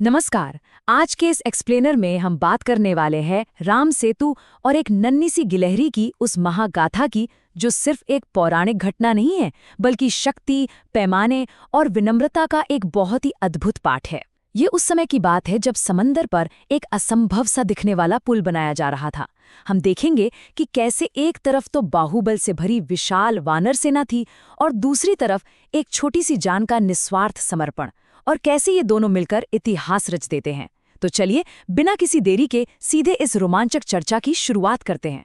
नमस्कार। आज के इस एक्सप्लेनर में हम बात करने वाले हैं राम सेतु और एक नन्ही सी गिलहरी की उस महागाथा की, जो सिर्फ एक पौराणिक घटना नहीं है बल्कि शक्ति, पैमाने और विनम्रता का एक बहुत ही अद्भुत पाठ है। ये उस समय की बात है जब समंदर पर एक असंभव सा दिखने वाला पुल बनाया जा रहा था। हम देखेंगे कि कैसे एक तरफ तो बाहुबल से भरी विशाल वानर सेना थी और दूसरी तरफ एक छोटी सी जान का निस्वार्थ समर्पण, और कैसे ये दोनों मिलकर इतिहास रच देते हैं। तो चलिए बिना किसी देरी के सीधे इस रोमांचक चर्चा की शुरुआत करते हैं।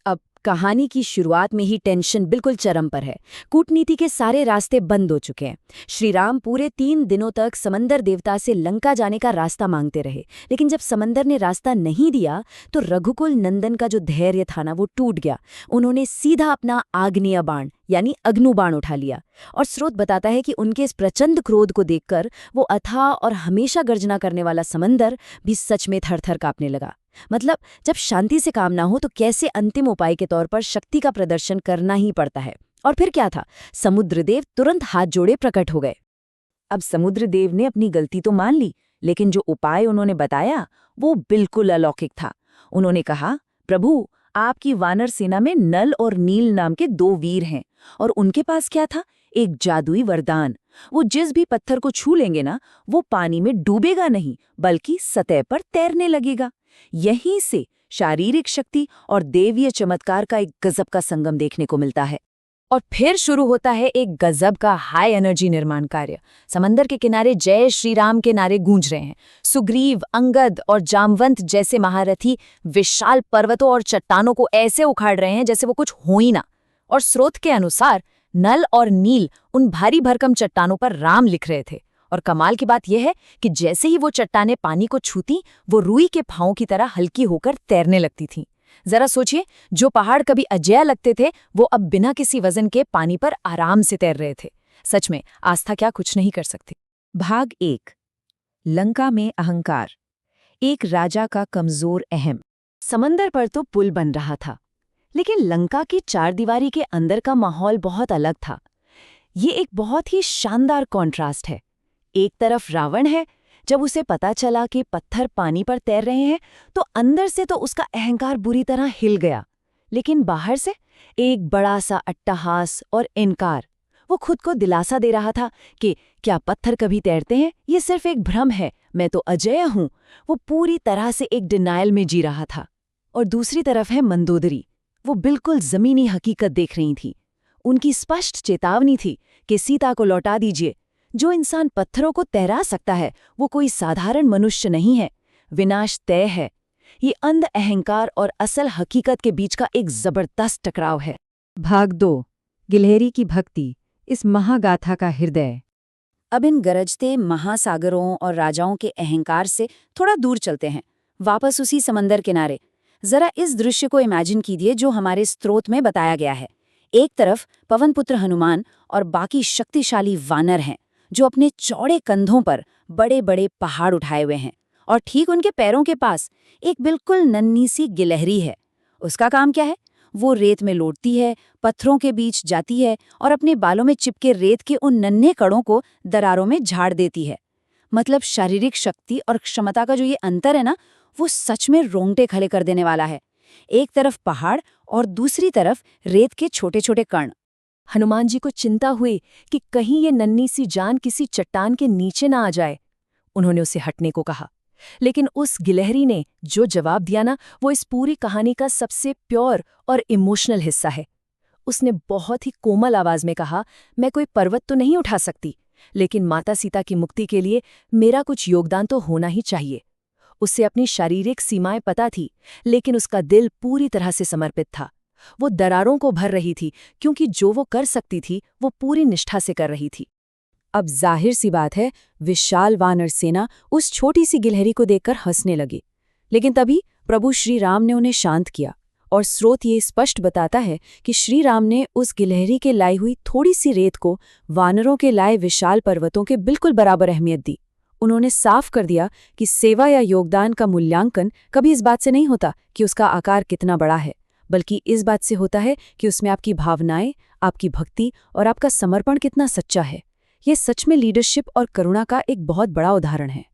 अब कहानी की शुरुआत में ही टेंशन बिल्कुल चरम पर है। कूटनीति के सारे रास्ते बंद हो चुके हैं। श्री राम पूरे 3 दिनों तक समंदर देवता से लंका जाने का रास्ता मांगते रहे, लेकिन जब समंदर ने रास्ता नहीं दिया तो रघुकुल नंदन का जो धैर्य था ना, वो टूट गया। उन्होंने सीधा अपना आग्नेय बाण यानी अग्नु बाण उठा लिया, और स्रोत बताता है कि उनके इस प्रचंड क्रोध को देखकर वो अथाह और हमेशा गर्जना करने वाला समंदर भी सच में थरथर कांपने लगा। मतलब जब शांति से काम ना हो तो कैसे अंतिम उपाय के तौर पर शक्ति का प्रदर्शन करना ही पड़ता है। और फिर क्या था, समुद्रदेव तुरंत हाथ जोड़े प्रकट हो गए। अब समुद्रदेव ने अपनी गलती तो मान ली, लेकिन जो उपाय उन्होंने बताया वो बिल्कुल अलौकिक था। उन्होंने कहा, प्रभु, आपकी वानर सेना में नल और नील नाम के 2 वीर हैं, और उनके पास क्या था? एक जादुई वरदान। वो जिस भी पत्थर को छू लेंगे ना, वो पानी में डूबेगा नहीं बल्कि सतह पर तैरने लगेगा। यहीं से शारीरिक शक्ति और देवीय चमत्कार का एक गजब का संगम देखने को मिलता है। और फिर शुरू होता है एक गजब का हाई एनर्जी निर्माण कार्य। समंदर के किनारे जय श्री राम के नारे गूंज रहे हैं। सुग्रीव, अंगद और जामवंत जैसे महारथी विशाल पर्वतों और चट्टानों को ऐसे उखाड़ रहे हैं जैसे वो कुछ हो ही ना। और स्रोत के अनुसार नल और नील उन भारी भरकम चट्टानों पर राम लिख रहे थे। और कमाल की बात यह है कि जैसे ही वो चट्टानें पानी को छूती, वो रुई के फाहों की तरह हल्की होकर तैरने लगती थीं। जरा सोचिए, जो पहाड़ कभी अजेय लगते थे वो अब बिना किसी वजन के पानी पर आराम से तैर रहे थे। सच में आस्था क्या कुछ नहीं कर सकती। भाग 1। लंका में अहंकार। एक राजा का कमजोर अहम। समंदर पर तो पुल बन रहा था, लेकिन लंका की चारदीवारी के अंदर का माहौल बहुत अलग था। ये एक बहुत ही शानदार कॉन्ट्रास्ट है। एक तरफ रावण है। जब उसे पता चला कि पत्थर पानी पर तैर रहे हैं तो अंदर से तो उसका अहंकार बुरी तरह हिल गया, लेकिन बाहर से एक बड़ा सा अट्टहास और इनकार। वो खुद को दिलासा दे रहा था कि क्या पत्थर कभी तैरते हैं? ये सिर्फ एक भ्रम है, मैं तो अजेय हूं। वो पूरी तरह से एक डिनायल में जी रहा था। और दूसरी तरफ है मंदोदरी। वो बिल्कुल जमीनी हकीकत देख रही थी। उनकी स्पष्ट चेतावनी थी कि सीता को लौटा दीजिए। जो इंसान पत्थरों को तैरा सकता है वो कोई साधारण मनुष्य नहीं है। विनाश तय है। ये अंध अहंकार और असल हकीकत के बीच का एक जबरदस्त टकराव है। भाग 2। गिलहरी की भक्ति, इस महागाथा का हृदय। अब इन गरजते महासागरों और राजाओं के अहंकार से थोड़ा दूर चलते हैं, वापस उसी समंदर किनारे। जरा इस दृश्य को इमेजिन कीजिए जो हमारे स्त्रोत में बताया गया है। एक तरफ पवनपुत्र हनुमान और बाकी शक्तिशाली वानर हैं जो अपने चौड़े कंधों पर बड़े बड़े पहाड़ उठाए हुए हैं, और ठीक उनके पैरों के पास एक बिल्कुल नन्ही सी गिलहरी है। उसका काम क्या है? वो रेत में लौटती है, पत्थरों के बीच जाती है और अपने बालों में चिपके रेत के उन नन्हे कणों को दरारों में झाड़ देती है। मतलब शारीरिक शक्ति और क्षमता का जो ये अंतर है ना, वो सच में रोंगटे खड़े कर देने वाला है। एक तरफ पहाड़ और दूसरी तरफ रेत के छोटे छोटे कण। हनुमान जी को चिंता हुई कि कहीं ये नन्ही सी जान किसी चट्टान के नीचे ना आ जाए। उन्होंने उसे हटने को कहा, लेकिन उस गिलहरी ने जो जवाब दिया ना, वो इस पूरी कहानी का सबसे प्योर और इमोशनल हिस्सा है। उसने बहुत ही कोमल आवाज में कहा, मैं कोई पर्वत तो नहीं उठा सकती, लेकिन माता सीता की मुक्ति के लिए मेरा कुछ योगदान तो होना ही चाहिए। उसे अपनी शारीरिक सीमाएं पता थी, लेकिन उसका दिल पूरी तरह से समर्पित था। वो दरारों को भर रही थी, क्योंकि जो वो कर सकती थी वो पूरी निष्ठा से कर रही थी। अब जाहिर सी बात है, विशाल वानर सेना उस छोटी सी गिलहरी को देखकर हंसने लगी। लेकिन तभी प्रभु श्री राम ने उन्हें शांत किया, और स्रोत ये स्पष्ट बताता है कि श्री राम ने उस गिलहरी के लाई हुई थोड़ी सी रेत को वानरों के लाए विशाल पर्वतों के बिल्कुल बराबर अहमियत दी। उन्होंने साफ कर दिया कि सेवा या योगदान का मूल्यांकन कभी इस बात से नहीं होता कि उसका आकार कितना बड़ा है, बल्कि इस बात से होता है कि उसमें आपकी भावनाएं, आपकी भक्ति और आपका समर्पण कितना सच्चा है। ये सच में लीडरशिप और करुणा का एक बहुत बड़ा उदाहरण है।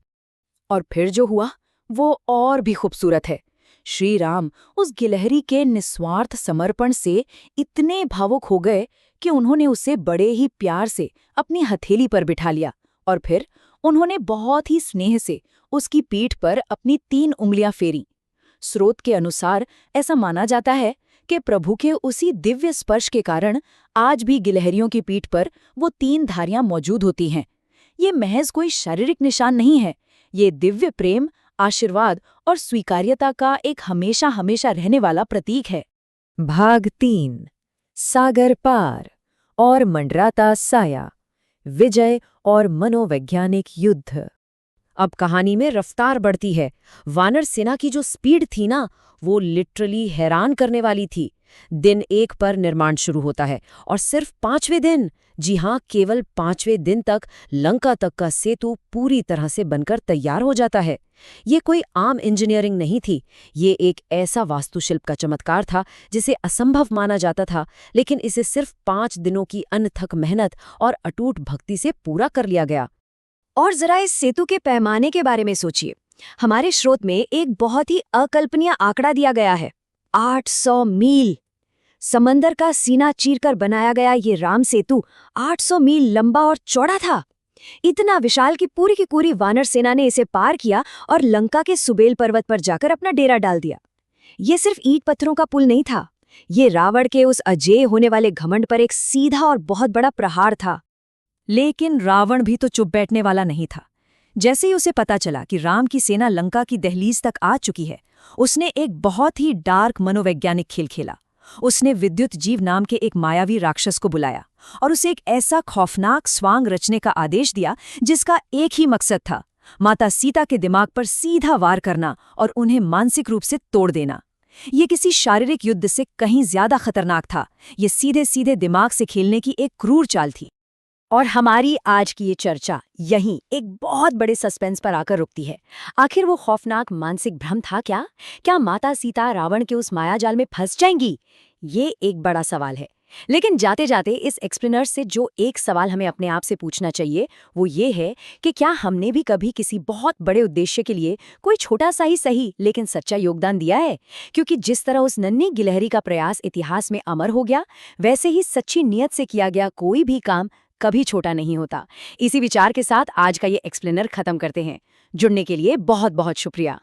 और फिर जो हुआ वो और भी खूबसूरत है। श्री राम उस गिलहरी के निस्वार्थ समर्पण से इतने भावुक हो गए कि उन्होंने उसे बड़े ही प्यार से अपनी हथेली पर बिठा लिया और फिर उन्होंने बहुत ही स्नेह से उसकी पीठ पर अपनी 3 उंगलियां फेरी। स्रोत के अनुसार ऐसा माना जाता है कि प्रभु के उसी दिव्य स्पर्श के कारण आज भी गिलहरियों की पीठ पर वो 3 धारियां मौजूद होती हैं। ये महज कोई शारीरिक निशान नहीं है, ये दिव्य प्रेम, आशीर्वाद और स्वीकार्यता का एक हमेशा हमेशा रहने वाला प्रतीक है। भाग 3 सागर पार और मंडराता साया, विजय और मनोवैज्ञानिक युद्ध। अब कहानी में रफ्तार बढ़ती है। वानर सेना की जो स्पीड थी ना, वो लिटरली हैरान करने वाली थी। दिन 1 पर निर्माण शुरू होता है और सिर्फ 5वें दिन, जी हाँ, केवल 5वें दिन तक लंका तक का सेतु पूरी तरह से बनकर तैयार हो जाता है। ये कोई आम इंजीनियरिंग नहीं थी, ये एक ऐसा वास्तुशिल्प का चमत्कार था जिसे असंभव माना जाता था, लेकिन इसे सिर्फ 5 दिनों की अनथक मेहनत और अटूट भक्ति से पूरा कर लिया गया। और जरा इस सेतु के पैमाने के बारे में सोचिए। हमारे स्रोत में एक बहुत ही अकल्पनीय आंकड़ा दिया गया है, 800 मील। समंदर का सीना चीरकर बनाया गया ये राम सेतु 800 मील लंबा और चौड़ा था। इतना विशाल कि पूरी की पूरी वानर सेना ने इसे पार किया और लंका के सुबेल पर्वत पर जाकर अपना डेरा डाल दिया। ये सिर्फ ईंट पत्थरों का पुल नहीं था, ये रावण के उस अजेय होने वाले घमंड पर एक सीधा और बहुत बड़ा प्रहार था। लेकिन रावण भी तो चुप बैठने वाला नहीं था। जैसे ही उसे पता चला कि राम की सेना लंका की दहलीज तक आ चुकी है, उसने एक बहुत ही डार्क मनोवैज्ञानिक खेल खेला। उसने विद्युत जीव नाम के एक मायावी राक्षस को बुलाया और उसे एक ऐसा खौफनाक स्वांग रचने का आदेश दिया जिसका एक ही मकसद था, माता सीता के दिमाग पर सीधा वार करना और उन्हें मानसिक रूप से तोड़ देना। ये किसी शारीरिक युद्ध से कहीं ज्यादा खतरनाक था। ये सीधे सीधे दिमाग से खेलने की एक क्रूर चाल थी। और हमारी आज की ये चर्चा यहीं एक बहुत बड़े सस्पेंस पर आकर रुकती है। आखिर वो खौफनाक मानसिक भ्रम था क्या? क्या माता सीता रावण के उस मायाजाल में फंस जाएंगी? ये एक बड़ा सवाल है। लेकिन जाते जाते इस एक्सप्लेनर से जो एक सवाल हमें अपने आप से पूछना चाहिए वो ये है कि क्या हमने भी कभी किसी बहुत बड़े उद्देश्य के लिए कोई छोटा सा ही सही लेकिन सच्चा योगदान दिया है? क्योंकि जिस तरह उस नन्ही गिलहरी का प्रयास इतिहास में अमर हो गया, वैसे ही सच्ची नीयत से किया गया कोई भी काम कभी छोटा नहीं होता। इसी विचार के साथ आज का ये एक्सप्लेनर खत्म करते हैं। जुड़ने के लिए बहुत बहुत शुक्रिया।